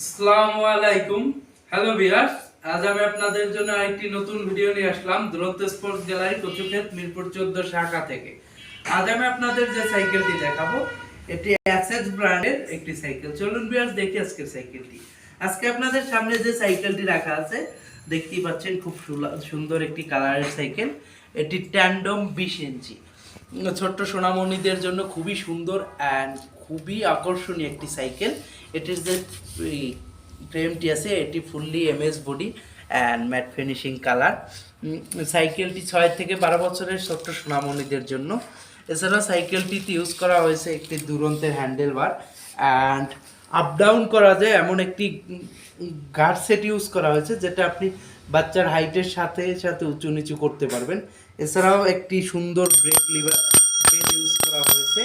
আসসালামু আলাইকুম। Hello viewers, আজ আমি আপনাদের জন্য আরেকটি নতুন ভিডিও নিয়ে আসলাম দুরন্ত স্পোর্টস গ্যালারি কচুক্ষেত মিরপুর 14 শাখা থেকে। আজ আমি আপনাদের যে সাইকেলটি দেখাবো এটি অ্যাসেজ ব্র্যান্ডের একটি সাইকেল। চলুন ভিউয়ার্স দেখি আজকের সাইকেলটি। আজকে আপনাদের সামনে যে সাইকেলটি রাখা আছে দেখতেই পাচ্ছেন, খুব সুন্দর একটি কালারের সাইকেল। এটি ট্যান্ডম 20 ইঞ্চি, ছোট্ট সোনামণিদের জন্য খুবই সুন্দর অ্যান্ড খুবই আকর্ষণীয় একটি সাইকেল। এটির যে ফ্রেমটি আছে এটি fully MS body and matt finishing colour. সাইকেলটি 6 থেকে 12 বছরের ছোট্ট সোনামণিদের জন্য। এছাড়া সাইকেলটিতে ইউজ করা হয়েছে একটি দুরন্তের handlebar and up down করা যায় এমন একটি গার্ড সেট ইউজ করা হয়েছে, যেটা আপনি বাচ্চার হাইটের সাথে সাথে উঁচু নিচু করতে পারবেন। এছাড়াও একটি সুন্দর ব্রেক লিভার ইউজ করা হয়েছে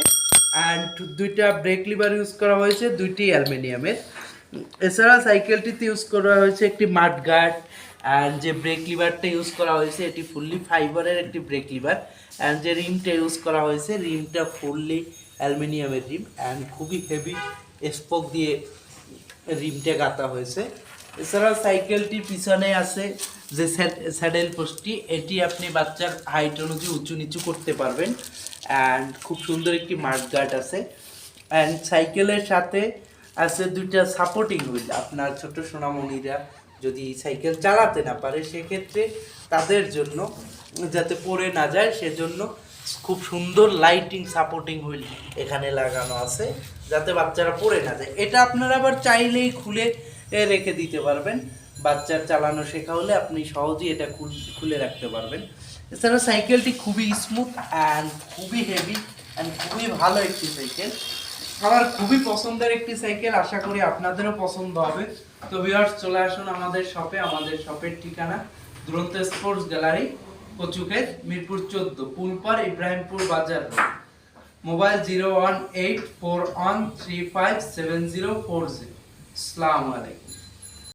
অ্যান্ড দুইটা ব্রেক লিভার ইউজ করা হয়েছে, দুইটি অ্যালুমিনিয়ামের। এছাড়া সাইকেলটিতে ইউজ করা হয়েছে একটি মাড গার্ড অ্যান্ড যে ব্রেক লিভারটা ইউজ করা হয়েছে এটি ফুললি ফাইবারের একটি ব্রেক লিভার অ্যান্ড যে রিমটা ইউজ করা হয়েছে রিমটা ফুললি অ্যালুমিনিয়ামের রিম অ্যান্ড খুবই হেভি স্পোক দিয়ে রিমটা গাঁথা হয়েছে। এছাড়া সাইকেলটি পিছনে আছে যে স্যাডেল পোস্টটি, এটি আপনি বাচ্চার হাইট অনুযায়ী উঁচু নিচু করতে পারবেন অ্যান্ড খুব সুন্দর একটি মাড গার্ড আছে অ্যান্ড সাইকেলের সাথে আছে দুইটা সাপোর্টিং হুইল। আপনার ছোট সোনামণিরা যদি সাইকেল চালাতে না পারে সেক্ষেত্রে তাদের জন্য যাতে পড়ে না যায় সেজন্য খুব সুন্দর লাইটিং সাপোর্টিং হুইল এখানে লাগানো আছে, যাতে বাচ্চারা পড়ে না যায়। এটা আপনারা আবার চাইলেই খুলে রেখে দিতে পারবেন। বাচ্চার চালানো শেখা হলে আপনি সহজেই এটা খুলে রাখতে পারবেন। এছাড়া সাইকেলটি খুবই স্মুথ অ্যান্ড খুবই হেভি অ্যান্ড খুবই ভালো একটি সাইকেল। আমার খুবই পছন্দের একটি সাইকেল, আশা করি আপনাদেরও পছন্দ হবে। তো ভিউয়ার্স, চলে আসুন আমাদের শপে। আমাদের শপের ঠিকানা দুরন্ত স্পোর্টস গ্যালারি কচুক্ষেত মিরপুর 14 পুলপার ইব্রাহিমপুর বাজার রোড। মোবাইল 01841357040। আসসালামু আলাইকুম।